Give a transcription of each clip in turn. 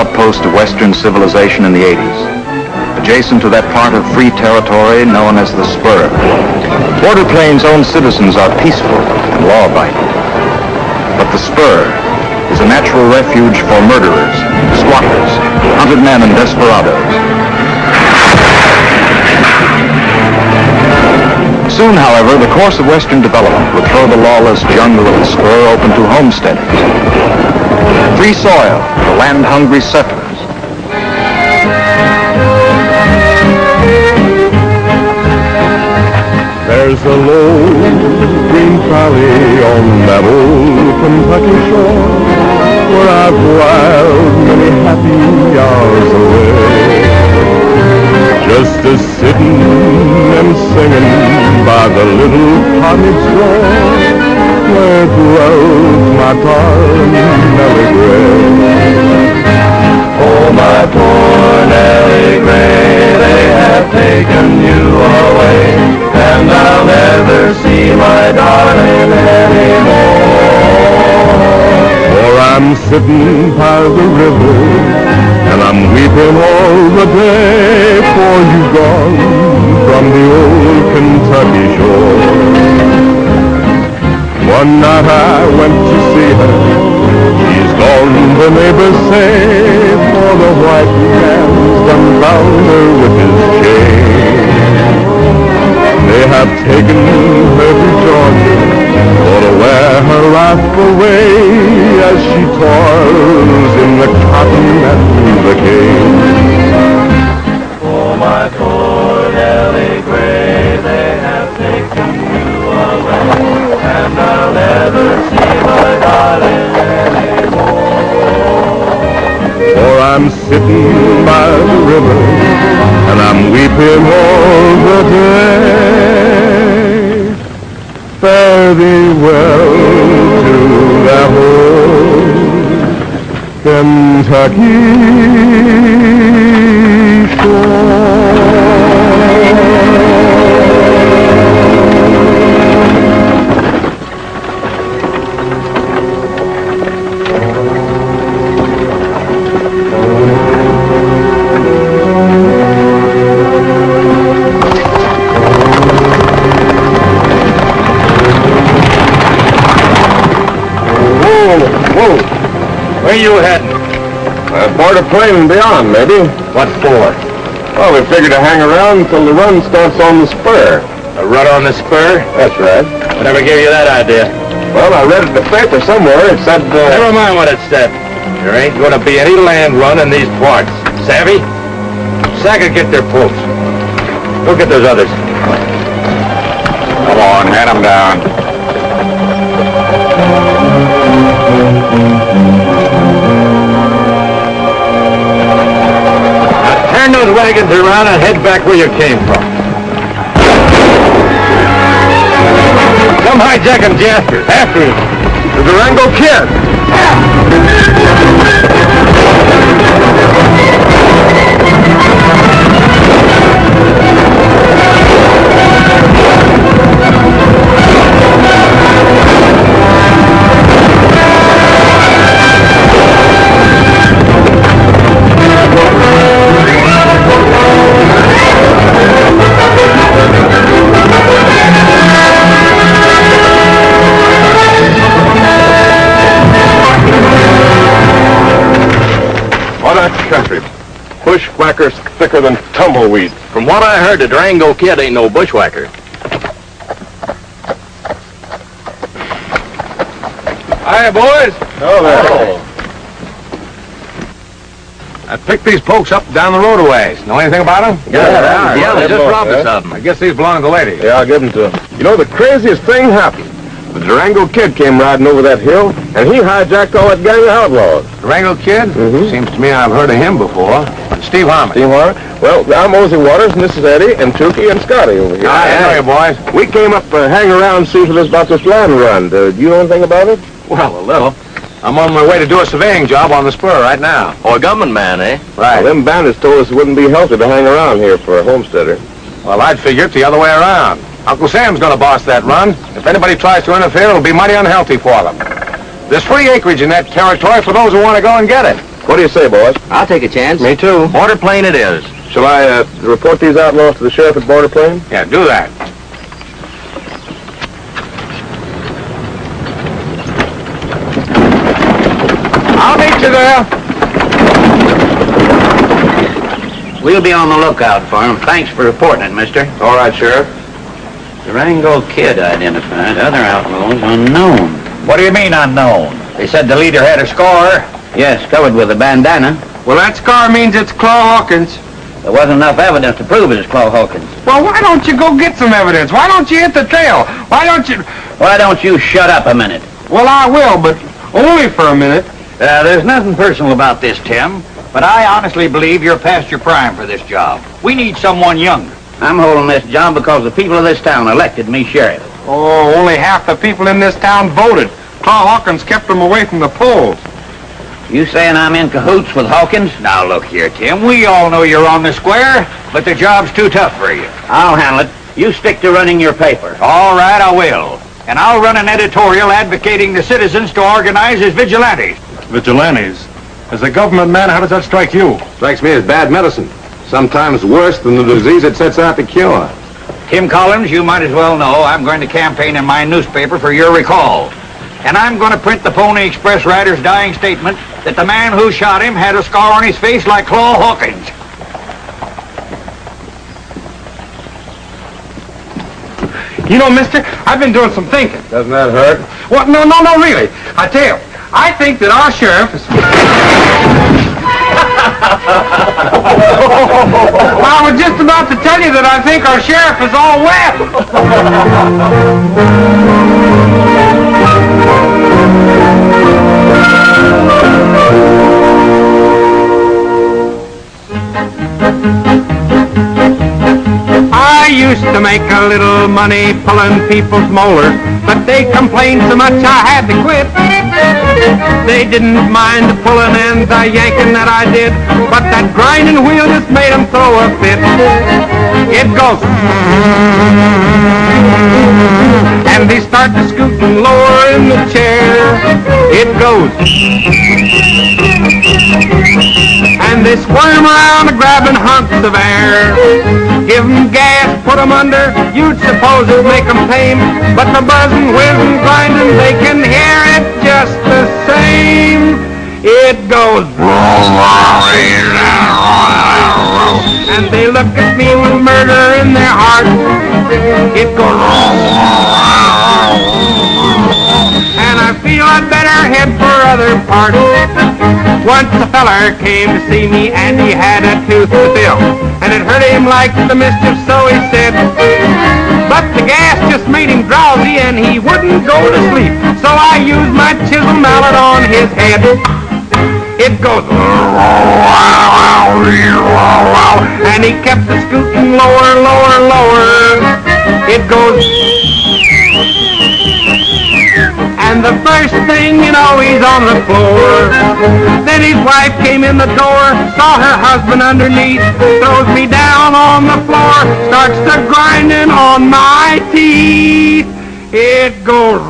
outpost of Western civilization in the 80s, adjacent to that part of free territory known as the Spur. Border Plains' own citizens are peaceful and law-abiding. But the Spur is a natural refuge for murderers, squatters, hunted men, and desperados. Soon, however, the course of Western development would throw the lawless jungle of the Spur open to homesteaders. Free soil for land-hungry settlers. There's a low green valley on that old Kentucky shore where I've whiled many happy hours away. Just a sitting and singing by the little cottage door where dwells my darling Nellie Gray. Oh, my poor Nellie Gray, they have taken you away, and I'll never see my darling anymore. For I'm sitting by the river, and I'm weeping all the day, for you've gone from the old Kentucky shore. One night I went to see her, she's gone, the neighbors say, for the white man's done bound her with his chain. They have taken her to Georgia for to wear her life away as she toils in the cotton and the cane. Oh, my poor Nellie Gray, they have taken you away, and I'll never see my darling anymore. For I'm sitting by the river, and I'm weeping all the day. Fare thee well to that old Kentucky shore. Where you heading? Border Plain and beyond, maybe. What for? Well, we figured to hang around until the run starts on the Spur. A run on the Spur? That's right. Whatever gave you that idea? Well, I read it in the paper somewhere. It said, Never mind what it said. There ain't going to be any land run in these parts. Savvy? Saga get their folks. Go get those others. Come on, hand them down. Turn those wagons around and head back where you came from. Come hijack him, Jasper. After him. the Durango Kid. Country. Bushwhackers thicker than tumbleweed. From what I heard, the Durango Kid ain't no bushwhacker. Hiya, boys. Oh, there. Oh. I picked these folks up down the road a ways. Know anything about them? Yeah, they just robbed us of them. I guess these belong to the lady. Yeah, I'll give them to him. You know, the craziest thing happened. The Durango Kid came riding over that hill, and he hijacked all that gang of outlaws. Durango Kid? Mm-hmm. Seems to me I've heard of him before. Steve Harmon. Steve Harmon? Well, I'm Mosey Waters, and this is Eddie, and Tukey, and Scotty over here. I know you, boys. We came up to hang around and see about this land run. Do you know anything about it? Well, a little. I'm on my way to do a surveying job on the spur right now. Or a gunman man, eh? Right. Well, them bandits told us it wouldn't be healthy to hang around here for a homesteader. Well, I'd figure it the other way around. Uncle Sam's going to boss that run. If anybody tries to interfere, it'll be mighty unhealthy for them. There's free acreage in that territory for those who want to go and get it. What do you say, boys? I'll take a chance. Me too. Border Plain it is. Shall I report these outlaws to the sheriff at Border Plain? Yeah, do that. I'll meet you there. We'll be on the lookout for him. Thanks for reporting it, mister. All right, Sheriff. Durango Kid identified. Other outlaws unknown. What do you mean unknown? They said the leader had a scar. Yes, covered with a bandana. Well, that scar means it's Claw Hawkins. There wasn't enough evidence to prove it was Claw Hawkins. Well, why don't you go get some evidence? Why don't you hit the trail? Why don't you... Why don't you shut up a minute? Well, I will, but only for a minute. There's nothing personal about this, Tim, but I honestly believe you're past your prime for this job. We need someone younger. I'm holding this job because the people of this town elected me sheriff. Oh, only half the people in this town voted. Claw Hawkins kept them away from the polls. You saying I'm in cahoots with Hawkins? Now, look here, Tim. We all know you're on the square, but the job's too tough for you. I'll handle it. You stick to running your paper. All right, I will. And I'll run an editorial advocating the citizens to organize as vigilantes. Vigilantes? As a government man, how does that strike you? Strikes me as bad medicine. Sometimes worse than the disease it sets out to cure. Tim Collins, you might as well know I'm going to campaign in my newspaper for your recall. And I'm going to print the Pony Express rider's dying statement that the man who shot him had a scar on his face like Claw Hawkins. You know, mister, I've been doing some thinking. Doesn't that hurt? What? No, really. I tell you, I think that our sheriff is... I was just about to tell you that I think our sheriff is all wet. I used to make a little money pulling people's molars, but they complained so much I had to quit. They didn't mind the pulling and the yanking that I did, but that grinding wheel just made them throw a fit. It goes, and they start to scooting lower in the chair. It goes, and they squirm around grabbing hunks of air. Give them gas, put them under, you'd suppose it'd make them tame, but the buzzing, whizzing, grinding, they can hear it just the same. It goes, and they look at me with murder in their heart. It goes, and I feel I'd better head for other parts. Once a feller came to see me and he had a tooth to fill, and it hurt him like the mischief, so he said, but the gas just made him drowsy and he wouldn't go to sleep, so I used my chisel mallet on his head. It goes, and he kept the scooting lower, lower, lower. It goes, and the first thing you know, he's on the floor. Then his wife came in the door, saw her husband underneath, throws me down on the floor, starts to grinding on my teeth. It goes,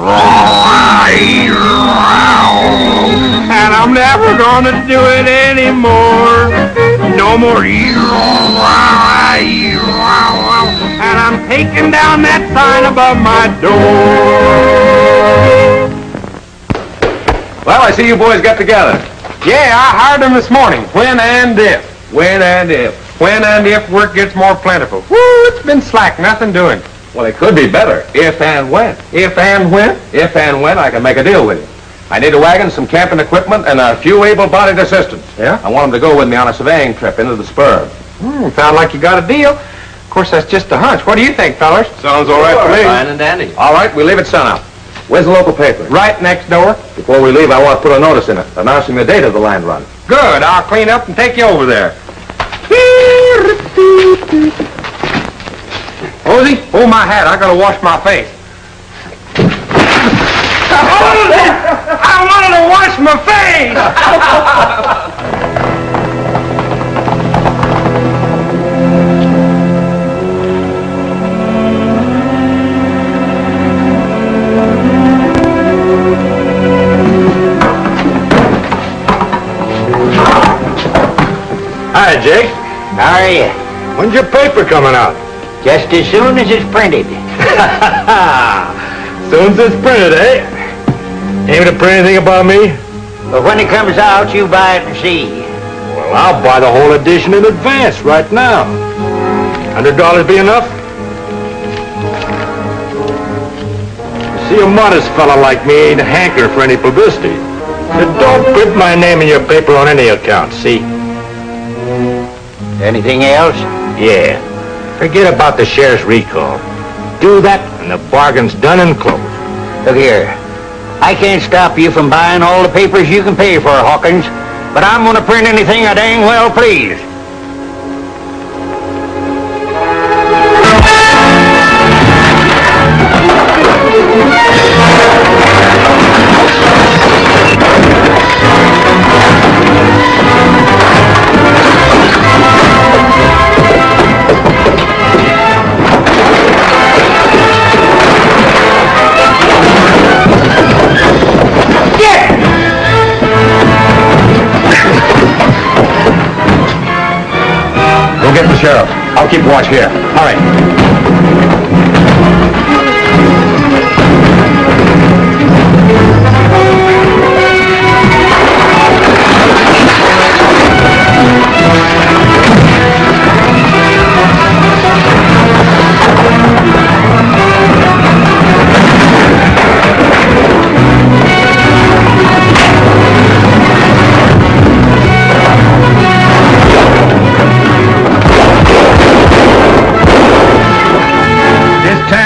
and I'm never gonna do it anymore. No more. And I'm taking down that sign above my door. Well, I see you boys got together. Yeah, I hired them this morning. When and if. When and if. When and if work gets more plentiful. Woo, it's been slack, nothing doing. Well, it could be better. If and when. If and when? If and when I can make a deal with you. I need a wagon, some camping equipment, and a few able-bodied assistants. Yeah? I want them to go with me on a surveying trip into the spur. Sound like you got a deal. Of course, that's just a hunch. What do you think, fellas? Sounds all right to me. Fine and dandy. All right, we leave at sunup. Where's the local paper? Right next door. Before we leave, I want to put a notice in it announcing the date of the land run. Good. I'll clean up and take you over there. Rosie, hold my hat. I gotta wash my face. I wanted to wash my face! When's your paper coming out? Just as soon as it's printed. Soon as it's printed, eh? Aiming to print anything about me? But when it comes out, you buy it and see. Well, I'll buy the whole edition in advance right now. $100 be enough? See, a modest fella like me ain't a hanker for any publicity. So don't print my name in your paper on any account, see? Anything else? Yeah. Forget about the sheriff's recall. Do that, and the bargain's done and closed. Look here. I can't stop you from buying all the papers you can pay for, Hawkins, but I'm going to print anything I dang well please. Get the sheriff. I'll keep watch here. Hurry.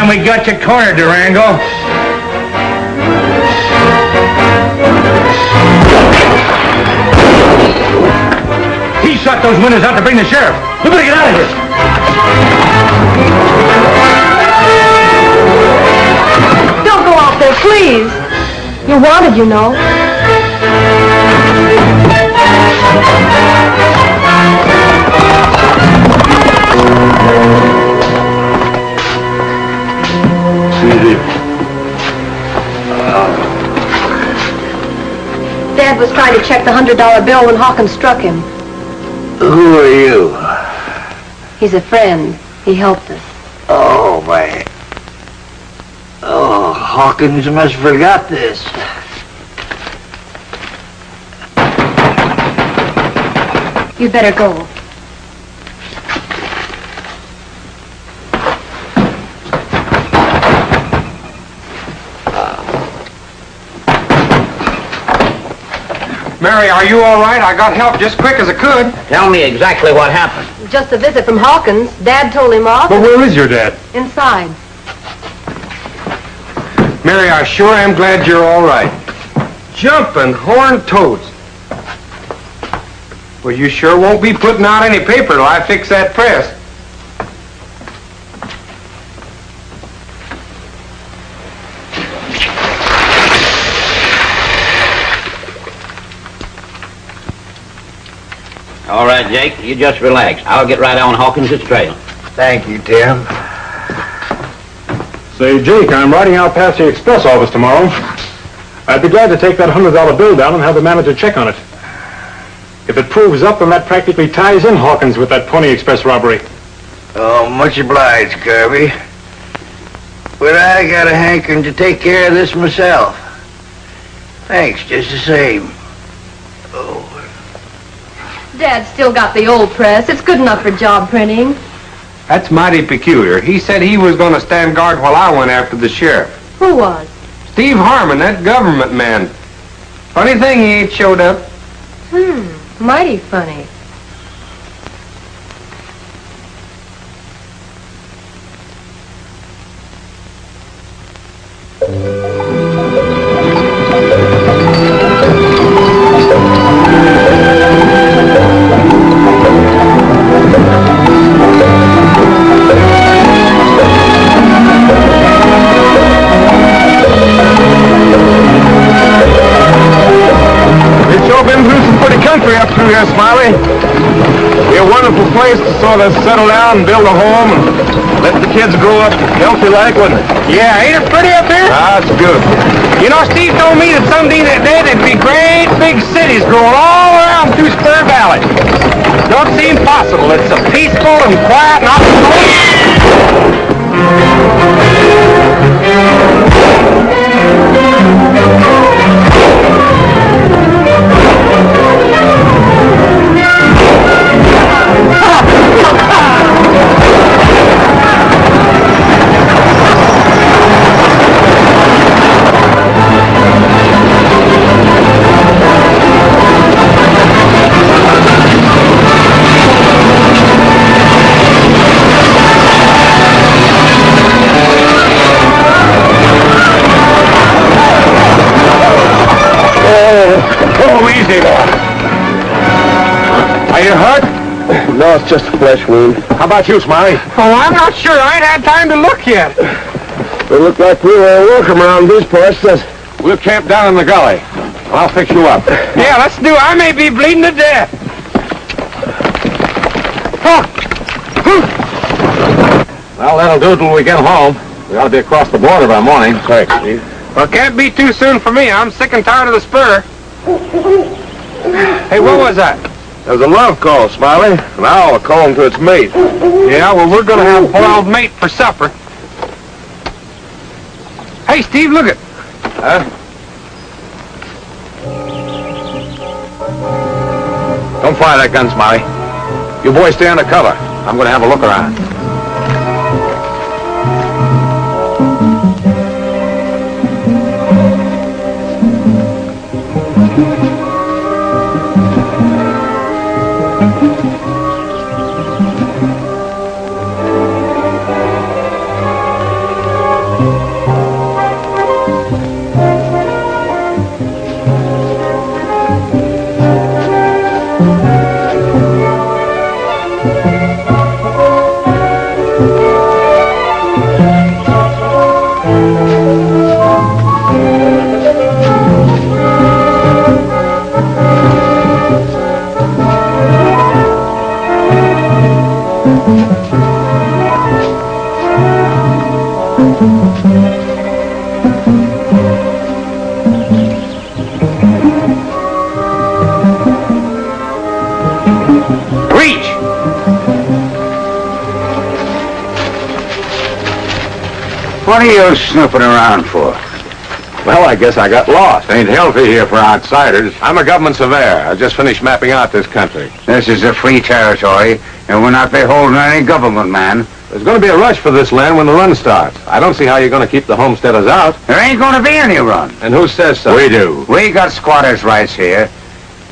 We got you cornered, Durango. He shot those windows out to bring the sheriff. We better get out of here. Don't go out there, please. You're wanted, you know. Dad was trying to check the $100 bill when Hawkins struck him. Who are you? He's a friend. He helped us. Oh, my. Oh, Hawkins must have forgot this. You'd better go. Mary, are you all right? I got help just quick as I could. Tell me exactly what happened. Just a visit from Hawkins. Dad told him off. But where is your dad? Inside. Mary, I sure am glad you're all right. Jumping horned toads. Well, you sure won't be putting out any paper till I fix that press. All right, Jake, you just relax. I'll get right on Hawkins' trail. Thank you, Tim. Say, Jake, I'm riding out past the express office tomorrow. I'd be glad to take that $100 bill down and have the manager check on it. If it proves up, then that practically ties in Hawkins with that Pony Express robbery. Oh, much obliged, Kirby. But I got a hankering to take care of this myself. Thanks, just the same. Oh. Dad's still got the old press. It's good enough for job printing. That's mighty peculiar. He said he was going to stand guard while I went after the sheriff. Who was? Steve Harmon, that government man. Funny thing he ain't showed up. Mighty funny. Up through here, Smiley. Be a wonderful place to sort of settle down and build a home and let the kids grow up healthy like, wouldn't it? Yeah, ain't it pretty up here? That's good. You know, Steve told me that someday that day there'd be great big cities growing all around through Spur Valley. Don't seem possible. It's so peaceful and quiet and easy there. Are you hurt? No, it's just a flesh wound. How about you, Smiley? Oh, I'm not sure. I ain't had time to look yet. It looked like we were welcome around these parts. We'll camp down in the gully. I'll fix you up. Yeah, let's do it. I may be bleeding to death. Well, that'll do till we get home. We ought to be across the border by morning. Thanks, Steve. Well, can't be too soon for me. I'm sick and tired of the spur. Hey, what was that? There's a love call, Smiley. An owl calling to its mate. Yeah, well, we're going to have boiled mate for supper. Hey, Steve, look it. Huh? Don't fire that gun, Smiley. You boys stay under cover. I'm going to have a look around. What are you snooping around for? Well, I guess I got lost. Ain't healthy here for outsiders. I'm a government surveyor. I just finished mapping out this country. This is a free territory, and we're not beholden to any government man. There's going to be a rush for this land when the run starts. I don't see how you're going to keep the homesteaders out. There ain't going to be any run. And who says so? We do. We got squatters' rights here,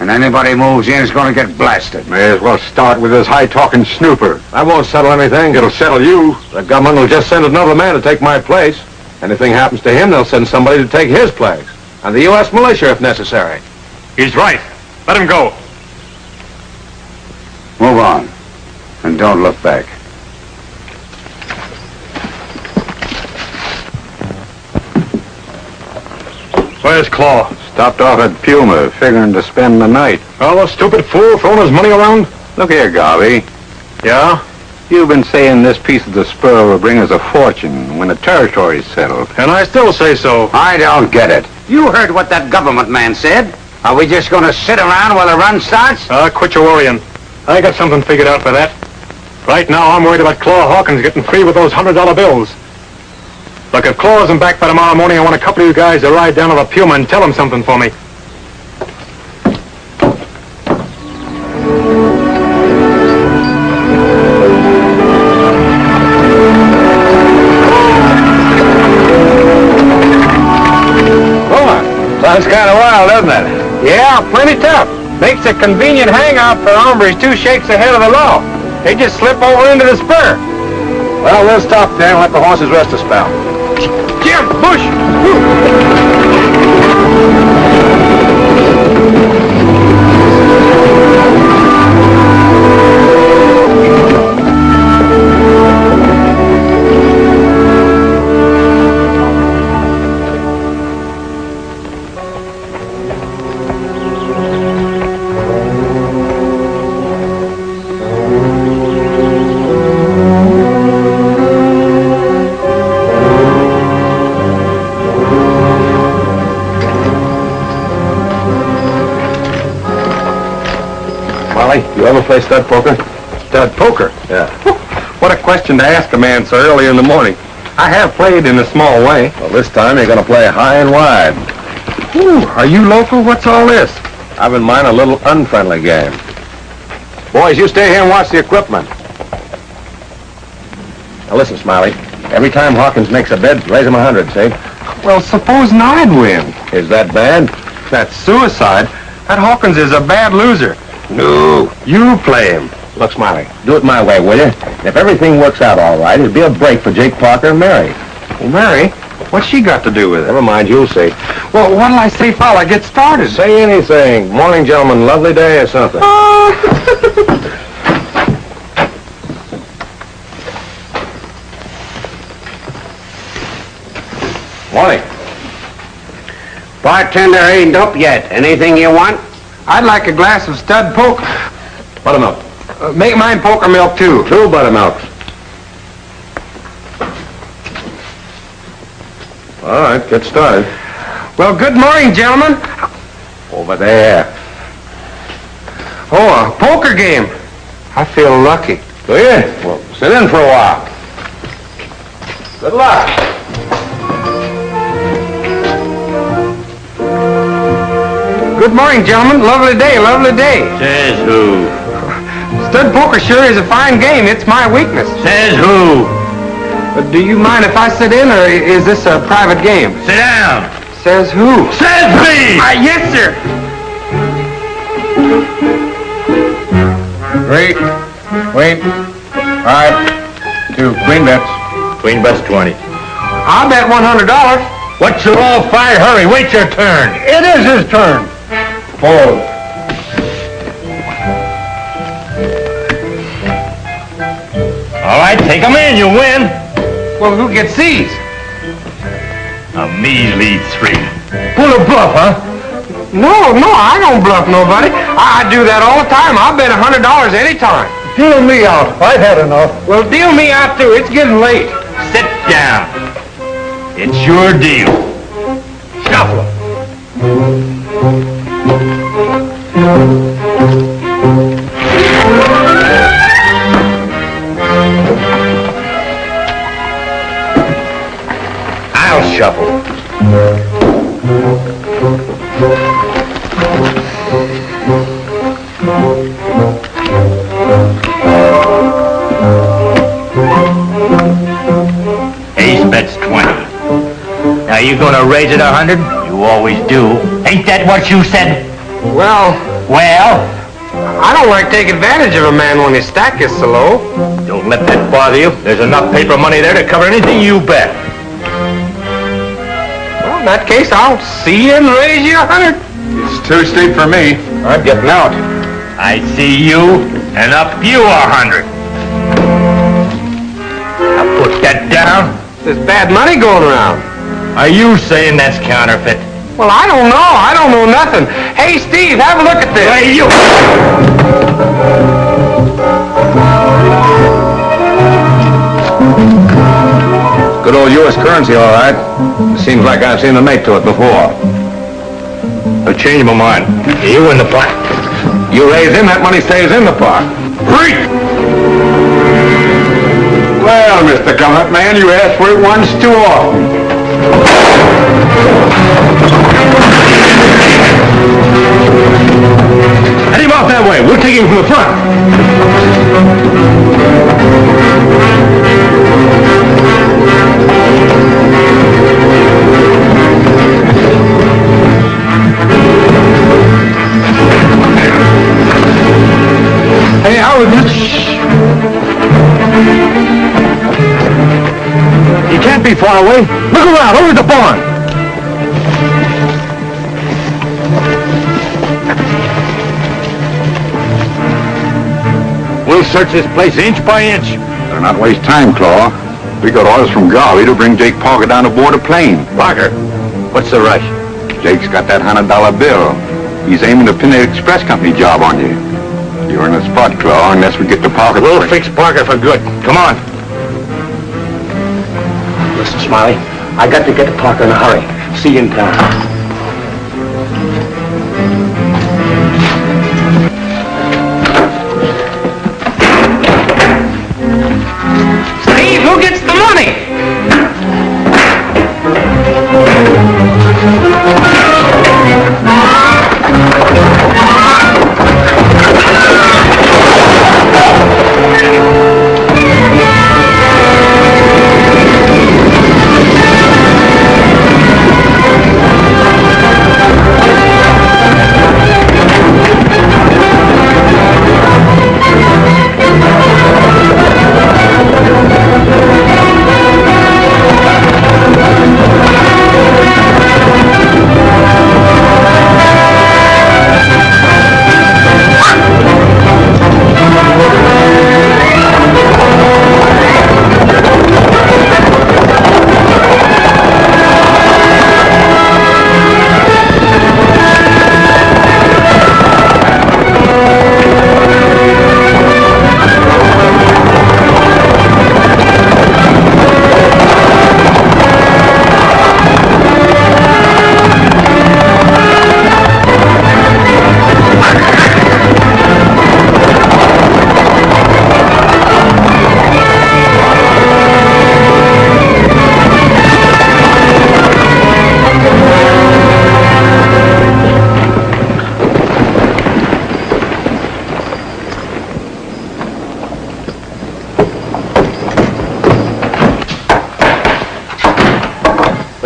and anybody moves in is going to get blasted. May as well start with this high-talking snooper. I won't settle anything. It'll settle you. The government will just send another man to take my place. Anything happens to him, they'll send somebody to take his place. And the U.S. militia, if necessary. He's right. Let him go. Move on, and don't look back. Where's Claw? Stopped off at Puma, figuring to spend the night. Oh, the stupid fool throwing his money around? Look here, Garvey. Yeah? You've been saying this piece of the spur will bring us a fortune when the territory's settled. And I still say so. I don't get it. You heard what that government man said. Are we just going to sit around while the run starts? Quit your worrying. I got something figured out for that. Right now, I'm worried about Claw Hawkins getting free with those $100 bills. Look, if Claw isn't back by tomorrow morning, I want a couple of you guys to ride down to the Puma and tell him something for me. Sounds kind of wild, doesn't it? Yeah, plenty tough. Makes a convenient hangout for hombres 2 shakes ahead of the law. They just slip over into the spur. Well, we'll stop there and let the horses rest a spell. Jim, push! Smiley, you ever play stud poker? Stud poker? Yeah. What a question to ask a man so early in the morning. I have played in a small way. Well, this time you're going to play high and wide. Ooh, are you local? What's all this? I've in mind a little unfriendly game. Boys, you stay here and watch the equipment. Now listen, Smiley. Every time Hawkins makes a bid, raise him 100, see? Well, supposing I'd win. Is that bad? That's suicide. That Hawkins is a bad loser. No. You play him. Look, Smiley, do it my way, will you? If everything works out all right, it'll be a break for Jake Parker and Mary. Well, Mary, what's she got to do with it? Never mind, you'll see. Well, what'll I say, fella? Get started. Say anything. Morning, gentlemen. Lovely day or something. Morning. Bartender ain't up yet. Anything you want? I'd like a glass of stud poker. Buttermilk. Make mine poker milk, too. 2 buttermilks. All right, get started. Well, good morning, gentlemen. Over there. Oh, a poker game. I feel lucky. Do you? Well, sit in for a while. Good luck. Good morning, gentlemen. Lovely day, lovely day. Says who? Stud poker sure is a fine game. It's my weakness. Says who? But do you mind if I sit in, or is this a private game? Sit down. Says who? Says me! Yes, sir. Wait. 5, 2, queen bets. Queen bets 20. I'll bet $100. What's your all fired hurry? Wait your turn. It is his turn. Fold. All right, take 'em in. You win. Well, who gets these? A measly 3. Pull a bluff, huh? No, I don't bluff nobody. I do that all the time. I'll bet $100 anytime. Deal me out. I've had enough. Well, deal me out, too. It's getting late. Sit down. It's your deal. Shuffle 'em. I'll shuffle. Ace bets 20. Now you gonna raise it 100? You always do. Ain't that what you said? Well, Well, I don't like to take advantage of a man when his stack is so low. don't let that bother you. There's enough paper money there to cover anything you bet. Well, in that case, I'll see you and raise you 100. It's too steep for me. I'm getting out. I see you, and up you 100. Now put that down. There's bad money going around. Are you saying that's counterfeit? Well, I don't know. I don't know nothing. Hey, Steve, have a look at this. Hey, you! Good old U.S. currency, all right. Seems like I've seen the mate to it before. I changed my mind. You win the pot. You raise him, that money stays in the pot. Freak! Well, Mr. Government Man, you asked for it once too often. Head him off that way. We'll take him from the front. Hey, how is this? You can't be far away. Look around, over at the barn. We'll search this place inch by inch. Better not waste time, Claw. We got orders from Garvey to bring Jake Parker down aboard a plane. Parker, what's the rush? Jake's got that $100 bill. He's aiming to pin the express company job on you. You're in the spot, Claw, unless we get to Parker. We'll fix Parker for good. Come on. Listen, Smiley, I got to get to Parker in a hurry. See you in town.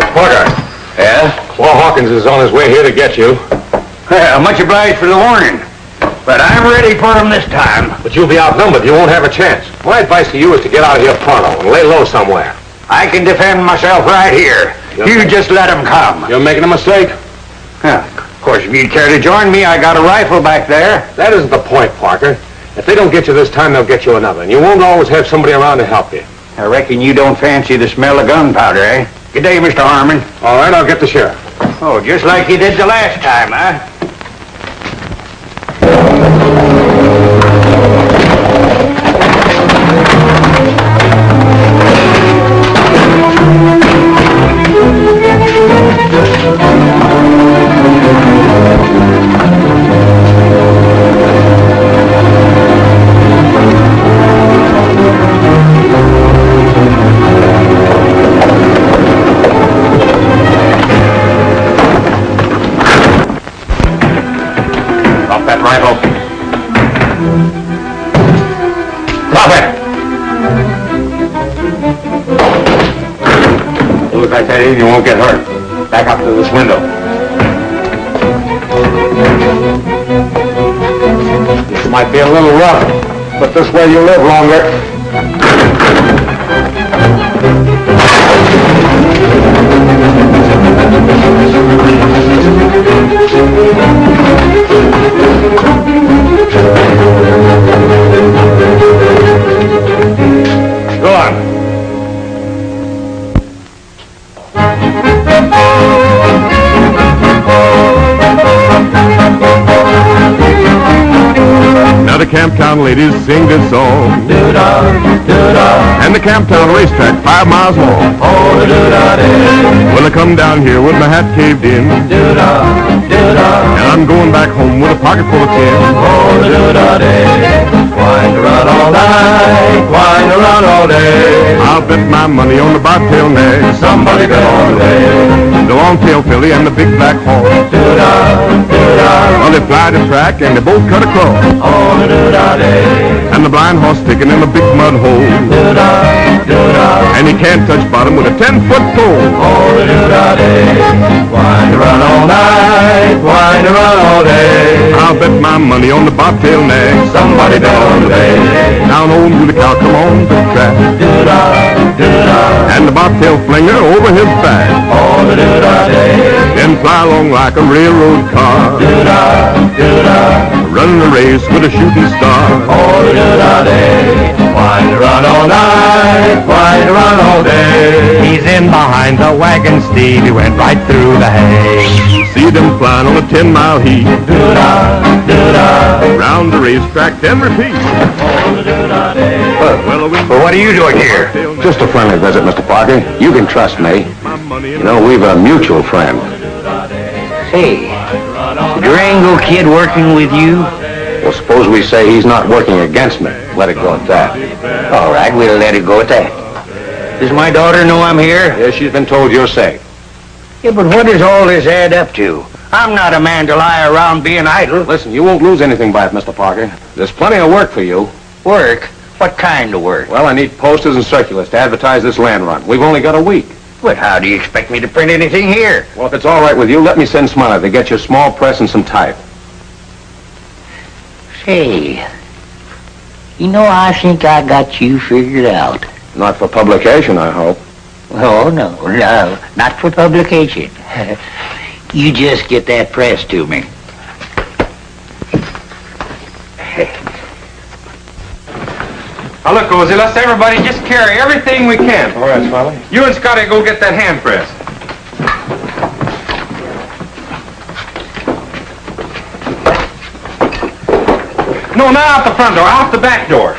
Mr. Porter, Yeah? Claw Hawkins is on his way here to get you. Well, much obliged for the warning. But I'm ready for him this time. But you'll be outnumbered. You won't have a chance. My advice to you is to get out of here pronto and lay low somewhere. I can defend myself right here. You just let him come. You're making a mistake. Of course, if you'd care to join me, I got a rifle back there. That isn't the point, Parker. If they don't get you this time, they'll get you another. And you won't always have somebody around to help you. I reckon you don't fancy the smell of gunpowder, eh? Good day, Mr. Harmon. All right, I'll get the sheriff. Oh, just like you did the last time, huh? You won't get hurt. Back up to this window. This might be a little rough, but this way you'll live longer. Go on. Now the Camptown ladies sing this song. Do-da, do-da, And the Camptown racetrack 5 miles long. oh, do-da-day. Well, I come down here with my hat caved in. Do-da, do-da, And I'm going back home with a pocket full of tin. oh, do-da-day. Wine to run all night, wine to run all day. I'll bet my money on the bobtail nag. Somebody bet on the way. The long-tail filly and the big black horse. Do-da, do-da, Well, they fly the track and they both cut across. oh, do-da-day. And the blind horse sticking in a big mud hole. Do-da, do-da, And he can't touch bottom with a 10-foot pole. oh, do-da-day. Wine to run all night, wine to run all day. I'll bet my money on the bobtail nag. Somebody bet on the way. Down old Muley Cow, come on the track. Do-da, do-da, And the bobtail flinger over his back. oh, do-da-day. Then fly along like a railroad car. Do-da, do-da, Running a race with a shooting star. oh, do-da-day. Wine to run all night, wine to run all day. He's in behind the wagon, Steve. He went right through the hay. See them flying on a 10-mile heat. Do-da, do-da, Round the racetrack, then repeat. oh, do-da-day. Well, Well, what are you doing here? Just a friendly visit, Mr. Parker. You can trust me. You know, we've a mutual friend. Hey, Durango Kid working with you? Well, suppose we say he's not working against me. Let it go at that. All right, we'll let it go at that. Does my daughter know I'm here? Yes, she's been told you're safe. Yeah, but what does all this add up to? I'm not a man to lie around being idle. Listen, you won't lose anything by it, Mr. Parker. There's plenty of work for you. Work? What kind of work? Well, I need posters and circulars to advertise this land run. We've only got a week. But how do you expect me to print anything here? Well, if it's all right with you, let me send Smiley to get you a small press and some type. Say, you know, I think I got you figured out. Not for publication, I hope. Oh, no, not for publication. You just get that press to me. Now look, Ozzy, let's everybody just carry everything we can. All right, Smiley. You and Scotty go get that hand press. No, not out the front door, out the back door.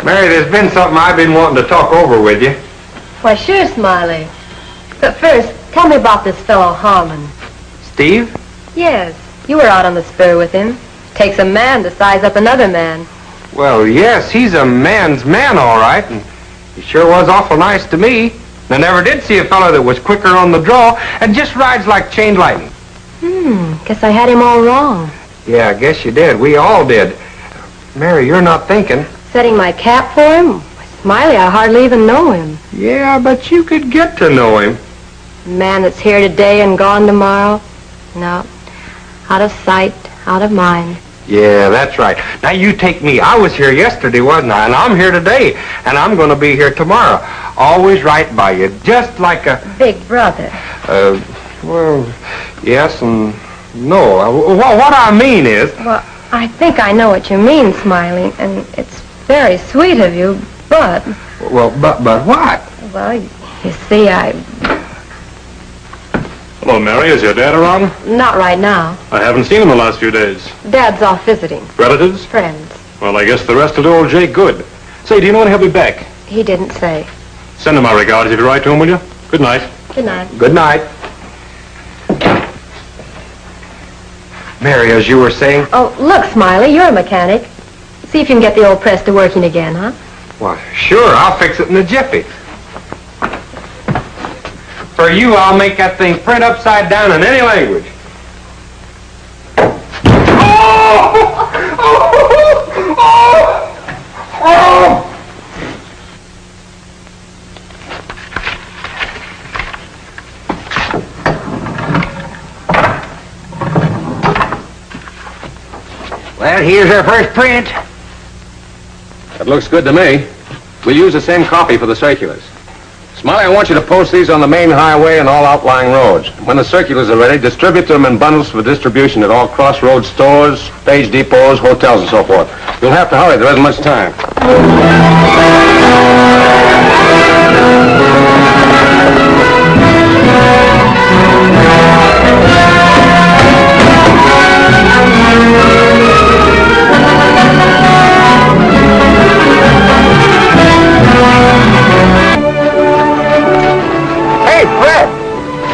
Mary, there's been something I've been wanting to talk over with you. Why, sure, Smiley. But first, tell me about this fellow Harmon. Steve? Yes, you were out on the spur with him. Takes a man to size up another man. Well, yes, he's a man's man, all right, and he sure was awful nice to me. I never did see a fellow that was quicker on the draw and just rides like chain lightning. Guess I had him all wrong. Yeah, I guess you did. We all did. Mary, you're not thinking. Setting my cap for him? Smiley, I hardly even know him. Yeah, but you could get to know him. Man that's here today and gone tomorrow? No. Out of sight, out of mind. Yeah, that's right. Now you take me. I was here yesterday, wasn't I? And I'm here today. And I'm going to be here tomorrow. Always right by you, just like a... Big brother. Well, yes and no. What I mean is... Well, I think I know what you mean, Smiley, and it's very sweet of you, but... Well, but what? Well, you see, Hello, Mary. Is your dad around? Not right now. I haven't seen him the last few days. Dad's off visiting. Relatives? Friends. Well, I guess the rest will do old Jake good. Say, do you know when he'll be back? He didn't say. Send him my regards if you write to him, will you? Good night. Good night. Good night. Mary, as you were saying... Oh, look, Smiley, you're a mechanic. See if you can get the old press to working again, huh? Why, sure, I'll fix it in a jiffy. For you, I'll make that thing print upside down in any language. Well, here's our first print. That looks good to me. We'll use the same copy for the circulars. Smiley, I want you to post these on the main highway and all outlying roads. When the circulars are ready, distribute them in bundles for distribution at all crossroads stores, stage depots, hotels, and so forth. You'll have to hurry. There isn't much time.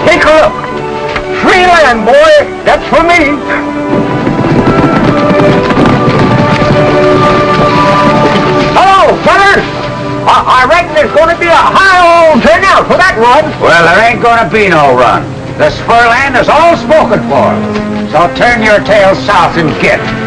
Take a look. Free land, boy. That's for me. Hello, fellas. I reckon there's going to be a high old turnout for that run. Well, there ain't going to be no run. The spur land is all spoken for. So turn your tail south and get it.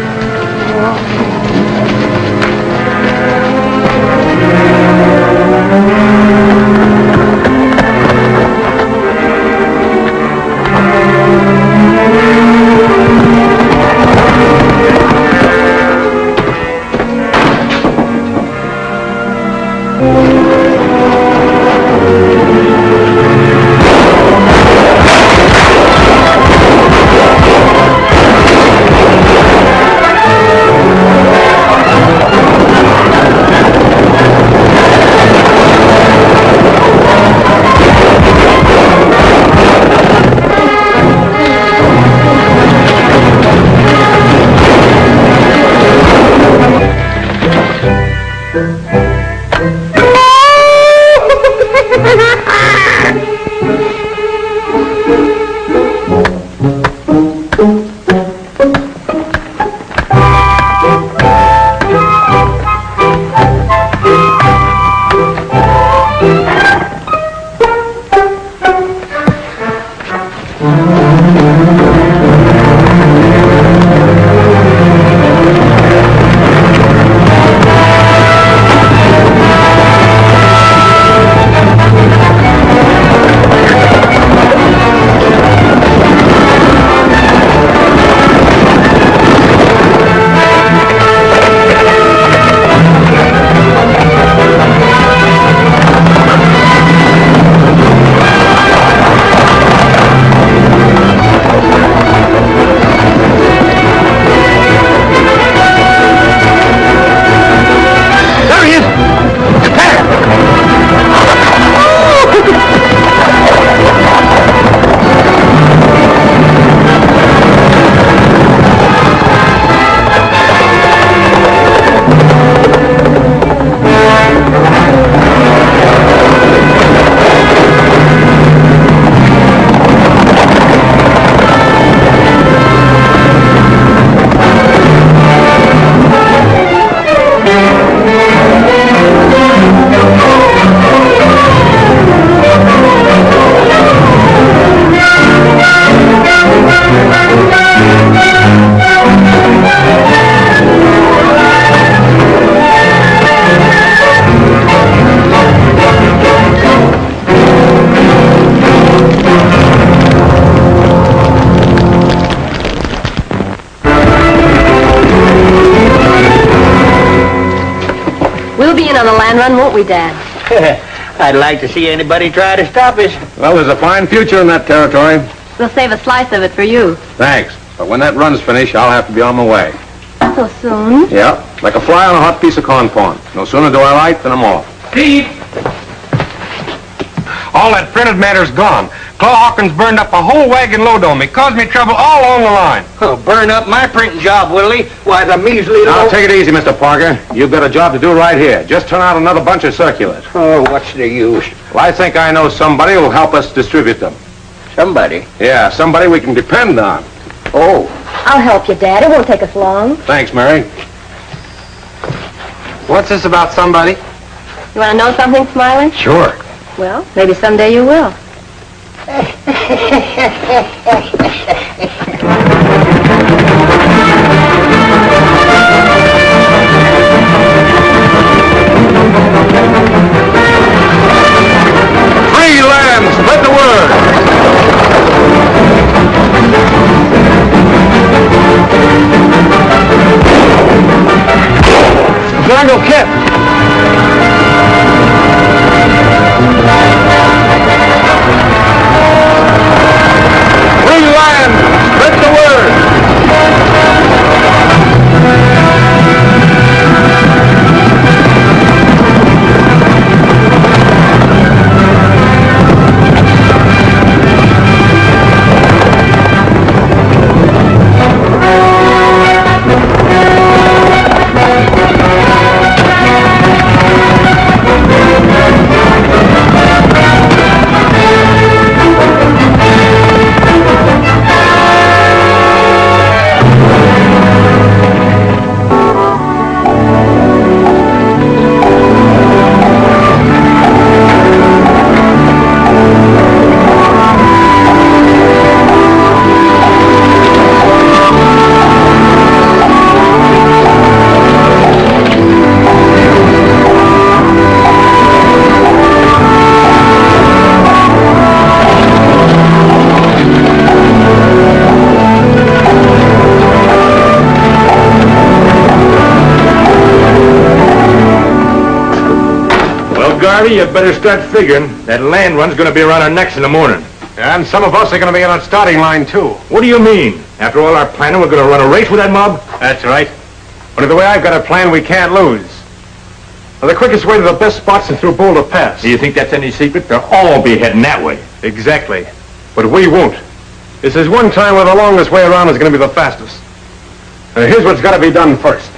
be in on the land run, won't we, Dad? I'd like to see anybody try to stop us. Well, there's a fine future in that territory. We'll save a slice of it for you. Thanks. But when that run's finished, I'll have to be on my way. So soon? Yeah, like a fly on a hot piece of corn pone. No sooner do I light than I'm off. Steve! All that printed matter's gone. Claw Hawkins burned up a whole wagon load on me. Caused me trouble all along the line. Oh, burn up my printing job, will he? Why, the measly Now, little... take it easy, Mr. Parker. You've got a job to do right here. Just turn out another bunch of circulars. Oh, what's the use? Well, I think I know somebody who'll help us distribute them. Somebody. Yeah, somebody we can depend on. Oh. I'll help you, Dad. It won't take us long. Thanks, Mary. What's this about somebody? You want to know something, Smiley? Sure. Well, maybe someday you will. Free land, spread the word. Durango Kid. Free land, spread the word. Garvey, you better start figuring. That land run's going to be around our necks in the morning. And some of us are going to be on that starting line, too. What do you mean? After all our planning, we're going to run a race with that mob? That's right. But the way I've got a plan, we can't lose. Well, the quickest way to the best spots is through Boulder Pass. Do you think that's any secret? They'll all be heading that way. Exactly. But we won't. This is one time where the longest way around is going to be the fastest. Here's what's got to be done first.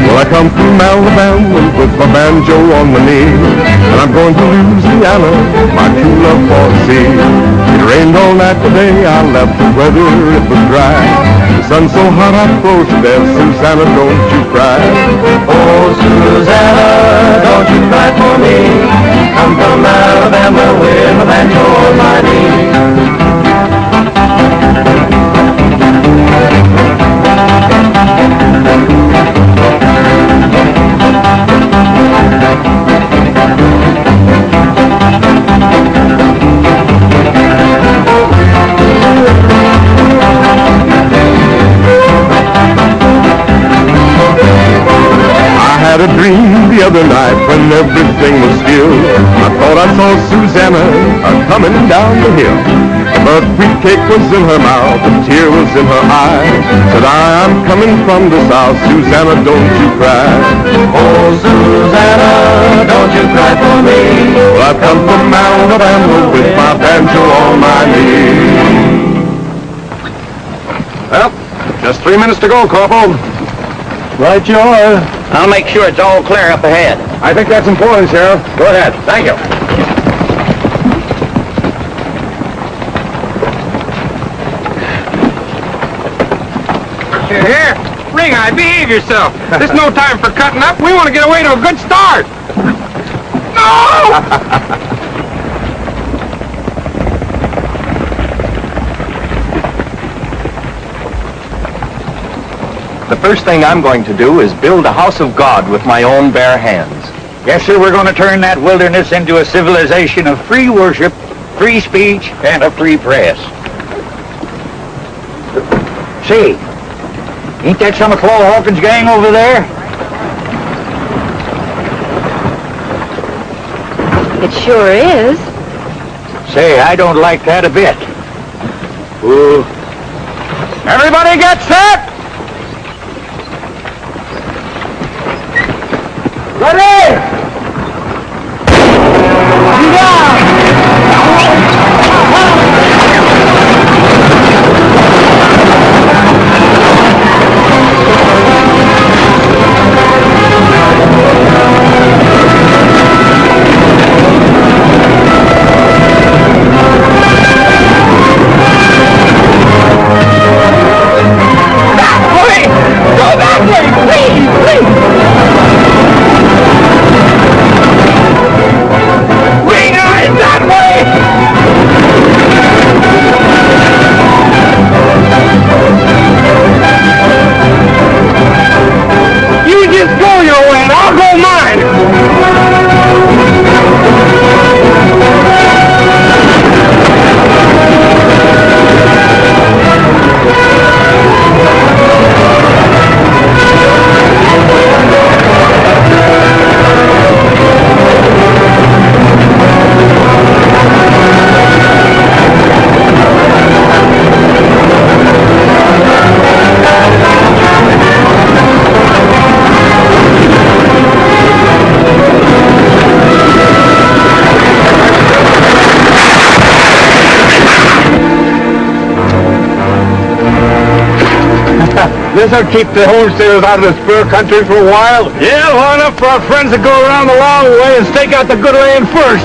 Well, I come from Alabama with my banjo on my knee, and I'm going to Louisiana, my true love for the sea. It rained all night today, I left the weather, it was dry. The sun's so hot I froze to death, Susanna, don't you cry. Oh, Susanna, don't you cry for me. Come from Alabama with my banjo on my knee. I had a dream the other night when everything was still. I thought I saw Susanna coming down the hill. But sweet cake was in her mouth, a tear was in her eye. Said I'm coming from the south, Susanna, don't you cry. Oh, Susanna, don't you cry for me. Well, I've come from Alabama with my banjo on my knee. Well, just 3 minutes to go, Corporal. Right you are. I'll make sure it's all clear up ahead. I think that's important, Sheriff. Go ahead. Thank you. Here, Ring Eye, behave yourself. There's no time for cutting up. We want to get away to a good start. No! The first thing I'm going to do is build a house of God with my own bare hands. Yes, sir, we're going to turn that wilderness into a civilization of free worship, free speech, and a free press. Say, ain't that some of Claw Hawkins' gang over there? It sure is. Say, I don't like that a bit. Ooh. Everybody get set! Ready! This'll keep the homesteaders out of the spur country for a while. Yeah, long enough for our friends to go around the long way and stake out the good land first.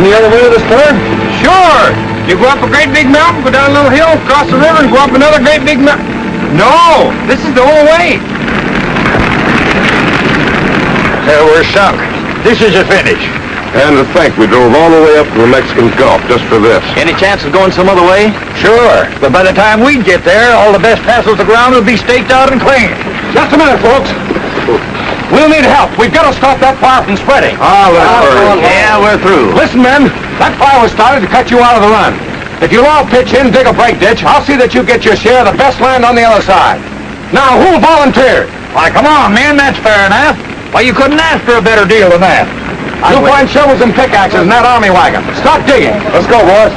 Any other way to the spur? Sure. You go up a great big mountain, go down a little hill, cross the river, and go up another great big mountain. No, this is the whole way. We're sunk. This is a finish. And to think we drove all the way up to the Mexican Gulf just for this. Any chance of going some other way? Sure, but by the time we get there, all the best passes of ground will be staked out and clean. Just a minute, folks. We'll need help. We've got to stop that fire from spreading. Yeah, we're through. Listen, men. That fire was started to cut you out of the run. If you'll all pitch in, dig a break ditch, I'll see that you get your share of the best land on the other side. Now, who'll volunteer? Why, come on, men, that's fair enough. Why, you couldn't ask for a better deal than that. You'll find shovels and pickaxes in that army wagon. Start digging. Let's go, boys.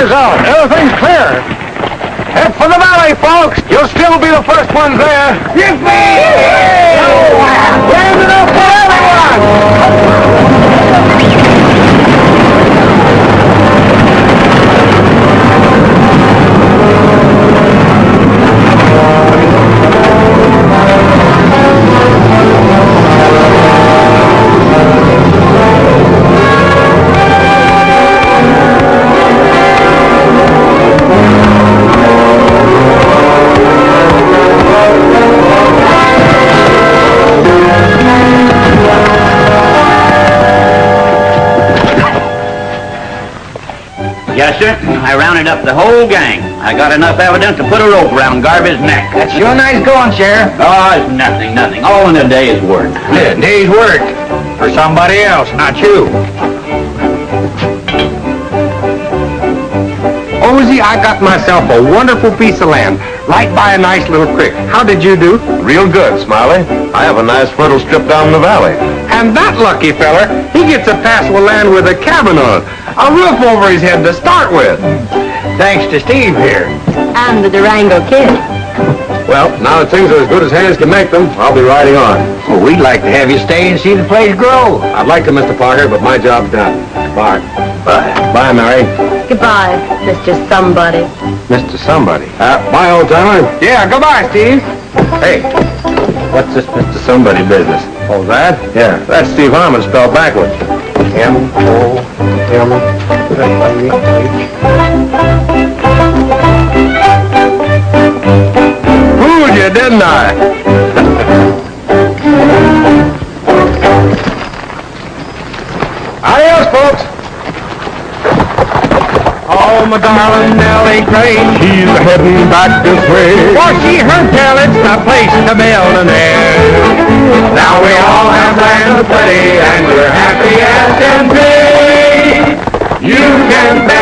clears out. Everything's clear. Head for the valley, folks. You'll still be the first ones there. Yippee! There's enough for everyone! Yes, sir. I rounded up the whole gang. I got enough evidence to put a rope around Garby's neck. That's sure nice going, Sheriff. Oh, it's nothing. All in a day's work. Yeah, day's work. For somebody else, not you. Ozzy, I got myself a wonderful piece of land right by a nice little creek. How did you do? Real good, Smiley. I have a nice fertile strip down in the valley. And that lucky feller, he gets a passel of land with a cabin on it. A roof over his head to start with. Thanks to Steve here. And the Durango Kid. Well, now that things are as good as hands can make them, I'll be riding on. Well, we'd like to have you stay and see the place grow. I'd like to, Mr. Parker, but my job's done. Bye. Bye. Bye, Mary. Goodbye, Mr. Somebody. Mr. Somebody. Bye, old timer. Yeah, goodbye, Steve. Hey, what's this Mr. Somebody business? Oh, that? Yeah, that's Steve Harmon spelled backwards. M-O-M. Fooled you, didn't I? Adios, folks. Oh, my darling Nellie Gray, She's heading back this way. for she heard tell it's the place to build an heir. Now we all have land plenty and we're happy as can be. You can bet